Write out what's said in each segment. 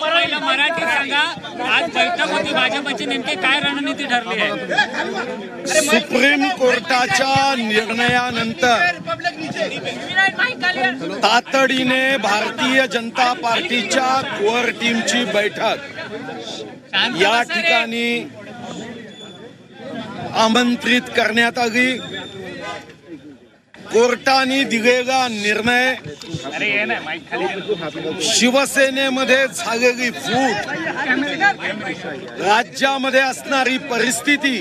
पहिलं मराठी सांगा, आज बैठक होती भाजपची, नेमकी काय रणनीती ठरली आहे? सुप्रीम कोर्टाच्या निर्णयानंतर तातडीने भारतीय जनता पार्टीच्या कोअर टीमची बैठक या ठिकाणी आमंत्रित करण्यात आली। कोर्टाने दिलेला निर्णय शिवसेनेमध्ये झालेली फूट, राज्यामध्ये असणारी परिस्थिती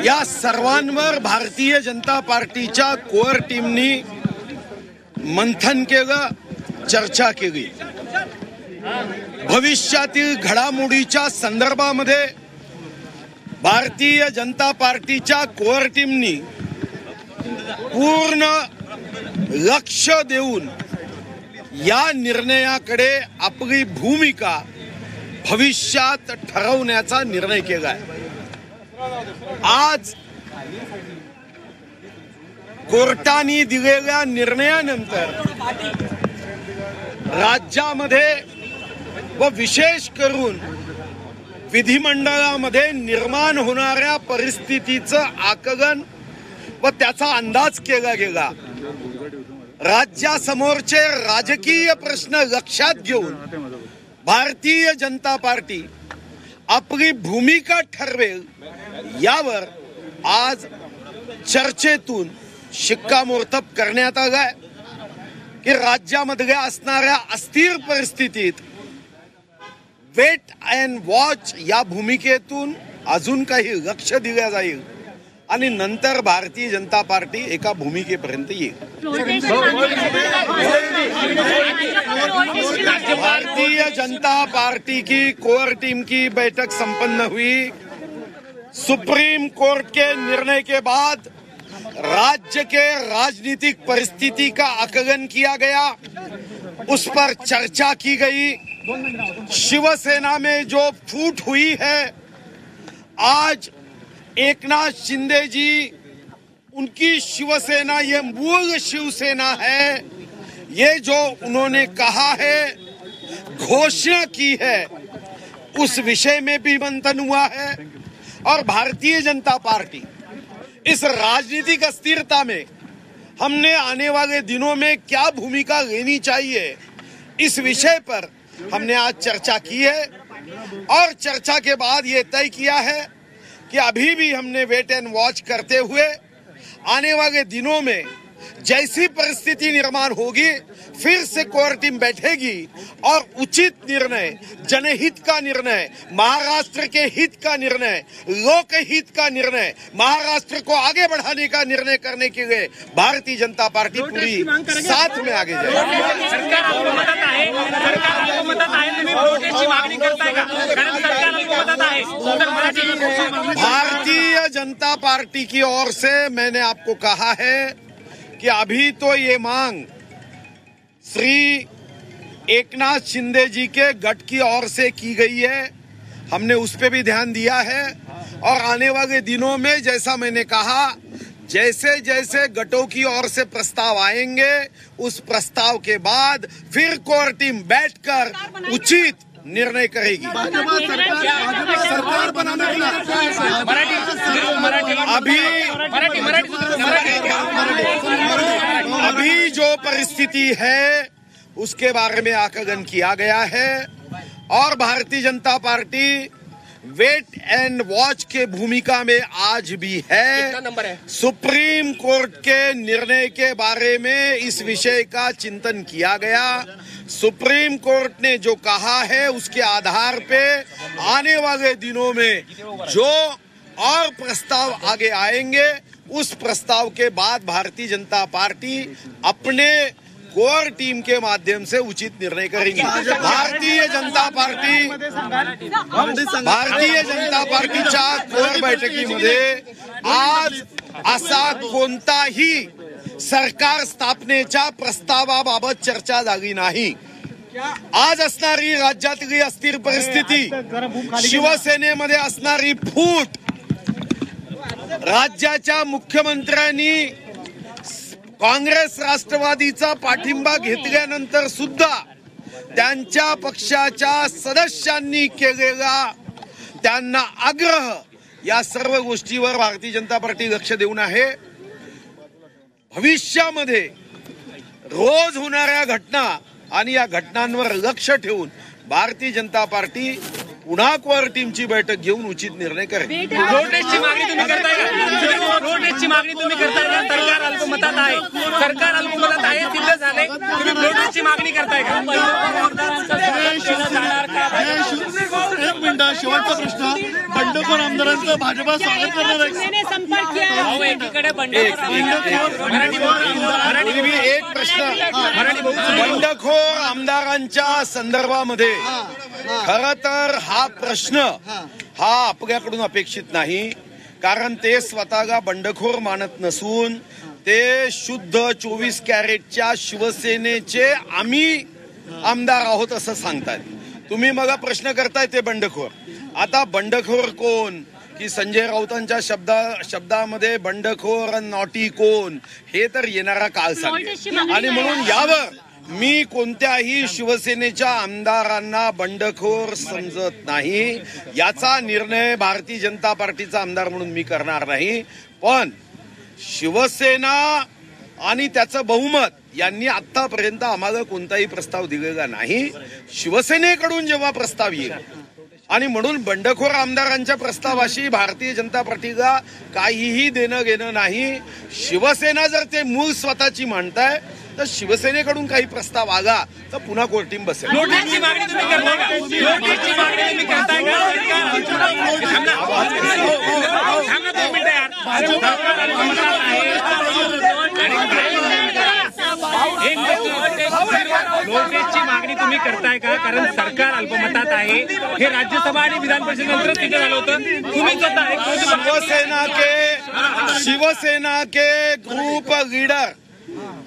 या सर्वांवर भारतीय जनता पार्टीच्या कोअर टीमनी मंथन केलं, चर्चा केली। भविष्यातील घडामोडीच्या संदर्भामध्ये भारतीय जनता पार्टीच्या कोअर टीमनी पूर्ण लक्ष देऊन या निर्णयाकडे आपली भूमिका भविष्यात ठरवण्याचा निर्णय केलाय। आज कोर्टाने दिलेल्या निर्णयानंतर राज्यामध्ये व विशेष करून विधिमंडळामध्ये निर्माण होणाऱ्या परिस्थितीचं आकलन व त्याचा अंदाज केला गेला। राज्यासमोरचे राजकीय प्रश्न लक्षात घेऊन भारतीय जनता पार्टी आपली भूमिका ठरवेल यावर आज चर्चेतून शिक्कामोर्तब करण्यात आलाय की राज्यामध्ये असणाऱ्या अस्थिर परिस्थितीत वेट अँड वॉच या भूमिकेतून अजून काही लक्ष दिले जाईल आणि नंतर भारतीय जनता पार्टी एका भूमिकेपर्यंत येईल। भारतीय जनता पार्टी की कोर टीम की बैठक संपन्न हुई। सुप्रीम कोर्ट के निर्णय के बाद राज्य के राजनीतिक परिस्थिति का आकलन किया गया, उस पर चर्चा की गई। शिवसेना में जो फूट हुई है, आज एकनाथ शिंदे जी, उनकी शिवसेना ये मूल शिवसेना है, ये जो उन्होंने कहा है, घोषणा की है, उस विषय में भी मंथन हुआ है। और भारतीय जनता पार्टी इस राजनीतिक अस्थिरता में हमने आने वाले दिनों में क्या भूमिका लेनी चाहिए, इस विषय पर हमने आज चर्चा की है। और चर्चा के बाद ये तय किया है कि अभी भी हमने वेट एंड वॉच करते हुए आने वाले दिनों में जैसी परिस्थिति निर्माण होगी फिर से कोर टीम बैठेगी और उचित निर्णय, जनहित का निर्णय, महाराष्ट्र के हित का निर्णय, लोकहित का निर्णय, महाराष्ट्र को आगे बढ़ाने का निर्णय करने के लिए भारतीय जनता पार्टी पूरी साथ में आगे जाएगी। भारतीय जनता पार्टी की ओर से मैंने आपको कहा है कि अभी तो ये मांग श्री एकनाथ शिंदे जी के गठ की ओर से की गई है, हमने उस पे भी ध्यान दिया है। और आने वाले दिनों में जैसा मैंने कहा, जैसे जैसे गठों की ओर से प्रस्ताव आएंगे, उस प्रस्ताव के बाद फिर कोर टीम बैठकर उचित निर्णय करेगी। सरकार बनाने के अभी जो परिस्थिति है उसके बारे में आकलन किया गया है और Bharatiya Janata party weight end watch के भूमिका में आज भी है। सुप्रीम कोर्ट के निर्णय के बारे में इस विषय का चिंतन किया गया। सुप्रीम कोर्ट ने जो कहा है उसके आधार पे आने वाले दिनों में जो और प्रस्ताव आगे आएंगे, उस प्रस्ताव के बाद भारतीय जनता पार्टी अपने कोर टीम के माध्यम से उचित निर्णय करेंगी। भारतीय जनता पार्टीच्या कोर बैठकीमध्ये आज असा कोणताही सरकार स्थापनेच्या प्रस्तावाबाबत चर्चा झाली नाही। आज असणारी राज्यातली अस्थिर परिस्थिती, शिवसेनेमध्ये असणारी फूट, राज्याच्या मुख्यमंत्र्यांनी काँग्रेस राष्ट्रवादीचा पाठिंबा घेतल्यानंतर सुद्धा त्यांच्या पक्षाच्या सदस्यांनी केलेला त्यांना आग्रह, या सर्व गोष्टीवर भारतीय जनता पार्टी लक्ष देऊन आहे. भविष्यामध्ये रोज होणाऱ्या घटना आणि या घटनांवर लक्ष ठेवून भारतीय जनता पार्टी पुन्हा कोर टीमची बैठक घेऊन उचित निर्णय करेल. रोड टेस्टची मागणी तुम्ही करताय का? रोड टेस्टची मागणी तुम्ही करताय का? सरकार अल्पमतात आहे, सरकार अल्पमतात आहे, सिद्ध झाले. तुम्ही रोड टेस्टची मागणी करताय का? एक मिनिट, शेवटचा प्रश्न. बंडखोर आमदारांचं भाजपा स्वागत करणार आहे. एकीकडे एक प्रश्न, बंडखोर आमदारांच्या संदर्भामध्ये खरं तर हा प्रश्न हा आपल्याकडून अपेक्षित नाही, कारण ते स्वतःला बंडखोर मानत नसून ते शुद्ध 24 कॅरेटच्या शिवसेनेचे आम्ही आमदार आहोत असं सांगतात. तुम्ही मग प्रश्न करताय ते बंडखोर. आता बंडखोर कोण की संजय राऊतांच्या शब्दामध्ये बंडखोर नॉटी कोण हे तर येणारा काळ सांगेल. आणि म्हणून यावर मी कोणत्याही शिवसेनेच्या आमदारांना बंडखोर समजत नाही. याचा निर्णय भारतीय जनता पार्टीचा आमदार म्हणून मी करणार नाही. पण शिवसेना आणि त्याचं बहुमत यांनी आतापर्यंत आम्हाला कोणताही प्रस्ताव दिलेला नाही. शिवसेनेकडून जेव्हा प्रस्ताव येईल आणि म्हणून बंडखोर आमदारांच्या प्रस्तावाशी भारतीय जनता पार्टीला काहीही देणं घेणं नाही. शिवसेना जर ते मूळ स्वतःची मांडताय तर शिवसेनेकडून काही प्रस्ताव आला तर पुन्हा कोर टीम बसेल. नोटीसची मागणी तुम्ही करताय का? नोटीसची मागणी तुम्ही करताय का? नोटीसची मागणी तुम्ही करताय का? कारण सरकार अल्पमतात आहे, हे राज्यसभा आणि विधान परिषद नंतर सिद्ध झालं होतं. तुम्ही शिवसेना के ग्रुप लीडर,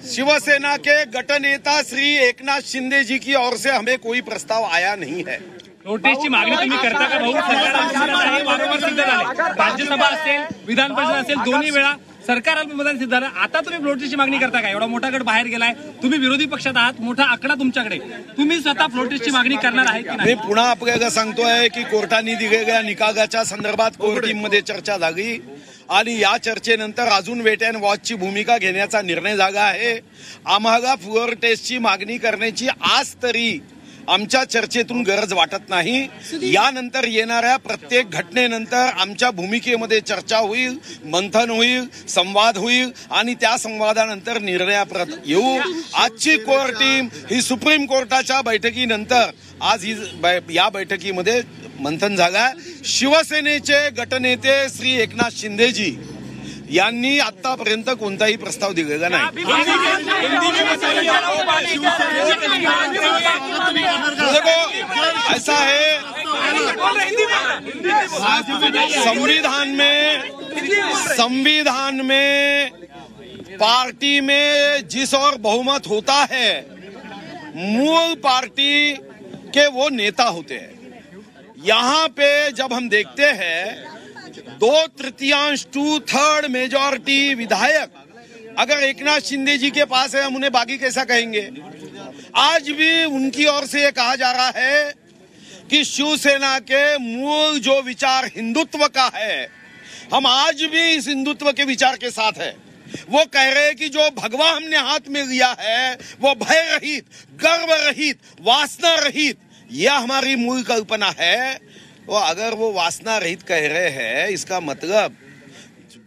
शिवसेना के गट नेता श्री एकनाथ शिंदे जी की ओर से हमें कोई प्रस्ताव आया नहीं है. नोटीसची मागणी तुम्ही करता का? भाऊ, सरकार अल्पमतात आहे, वारंवार सिद्ध झाले. राज्यसभा असेल, विधान परिषद असेल, दोन्ही वेळा सरकार अल्पमतात सिद्ध झालं. आता तुम्ही नोटीसची मागणी करता का? एवढा मोठा गट बाहेर गेलाय, तुम्ही विरोधी पक्षात आहात, मोठा आकडा तुमच्याकडे, तुम्ही स्वतः नोटीसची मागणी करणार आहे की नाही? मी पुन्हा आपल्याला सांगतोय की कोर्टाने दिलेल्या निकालाच्या संदर्भात कोर टीम मध्ये चर्चा झाली आणि या चर्चेनंतर अजून वेट अँड वॉचची भूमिका घेण्याचा निर्णय झाला आहे. आम्हाला फ्लोअर टेस्टची मागणी करण्याची आज तरी आमच्या चर्चेतून गरज वाटत नाही. यानंतर येणाऱ्या प्रत्येक घटनेनंतर आमच्या भूमिकेमध्ये चर्चा होईल, मंथन होईल, संवाद होईल आणि त्या संवादानंतर निर्णयाप्रत येऊ. आजची कोर टीम ही सुप्रीम कोर्टाच्या बैठकीनंतर आज ही या बैठकीमध्ये मंथन झालं. शिवसेनेचे गटनेते श्री एकनाथ शिंदेजी यांनी आतापर्यंत कोणताही प्रस्ताव दिलेला नाही. ऐसा है, संविधान में पार्टी में जिस और बहुमत होता है मूल पार्टी के वो नेता होते हैं. यहाँ पे जब हम देखते हैं 2/3 2/3 मेजॉरिटी विधायक अगर एकनाथ शिंदे जी के पास है, हम उन्हें बागी कैसा कहेंगे? आज भी उनकी ओर से ये कहा जा रहा है कि शिवसेना के मूल जो विचार हिंदुत्व का है, हम आज भी इस हिंदुत्व के विचार के साथ है. वो कह रहे हैं कि जो भगवा हमने हाथ में लिया है वो भय रहित, गर्व रहित, वासना रहित, यह हमारी मूल कल्पना है. तो अगर वो वासना रहित कह रहे हैं, इसका मतलब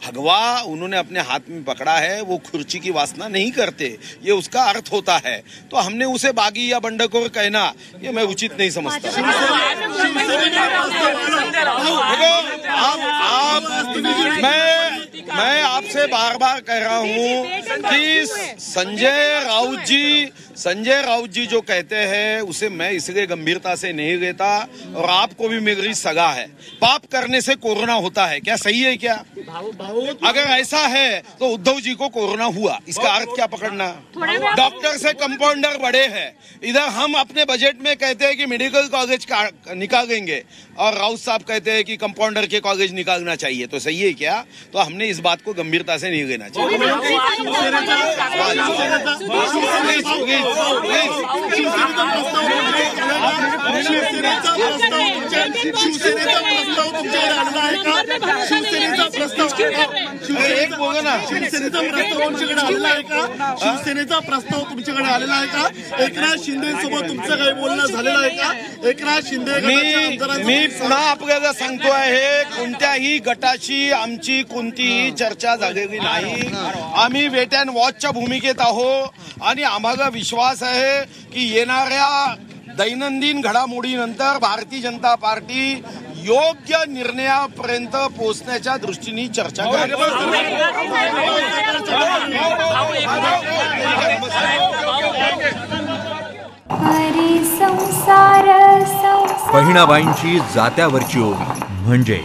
भगवा उन्होंने अपने हाथ में पकड़ा है, वो खुर्ची की वासना नहीं करते, ये उसका अर्थ होता है. तो हमने उसे बागी या बंडखोर कहना ये मैं उचित नहीं समझता. देखो, मैं आपसे बार बार कह रहा हूँ कि संजय राउत जी जो कहते हैं उसे मैं इसलिए गंभीरता से नहीं लेता. और आपको भी मेरी सगा है, पाप करने से कोरोना होता है, क्या सही है क्या? अगर ऐसा है तो उद्धव जी को कोरोना हुआ, इसका अर्थ क्या पकड़ना? डॉक्टर से कंपाउंडर बड़े हैं. इधर हम अपने बजट में कहते हैं कि मेडिकल कॉलेज निकालेंगे और राउत साहब कहते हैं कि कंपाउंडर के कॉलेज निकालना चाहिए. तो सही है क्या? तो हमने इस बात को गंभीरता से नहीं लेना चाहिए. शिवसेनेचा प्रस्ताव तुमच्याकडे आलेला आहे का? शिवसेनेचा प्रस्ताव एक बोला ना. शिवसेनेचा प्रस्ताव तुमच्याकडे आलेला आहे का? शिवसेनेचा प्रस्ताव तुमच्याकडे आलेला आहे का? एकनाथ शिंदे सोबत तुमचं काही बोलणं झालेलं आहे का? एकनाथ शिंदे मी पुन्हा आपल्याला सांगतो आहे, कोणत्याही गटाशी आमची कोणतीही चर्चा झालेली नाही. आम्ही वेट अँड वॉचच्या भूमिकेत आहोत आणि आम्हाला विश्वास आहे की येणाऱ्या दैनंदिन घडामोडीनंतर भारतीय जनता पार्टी योग्य निर्णयापर्यंत पोहोचण्याच्या दृष्टीने चर्चा करेल. बहिणाबाईंची जात्यावरची ओवी म्हणजे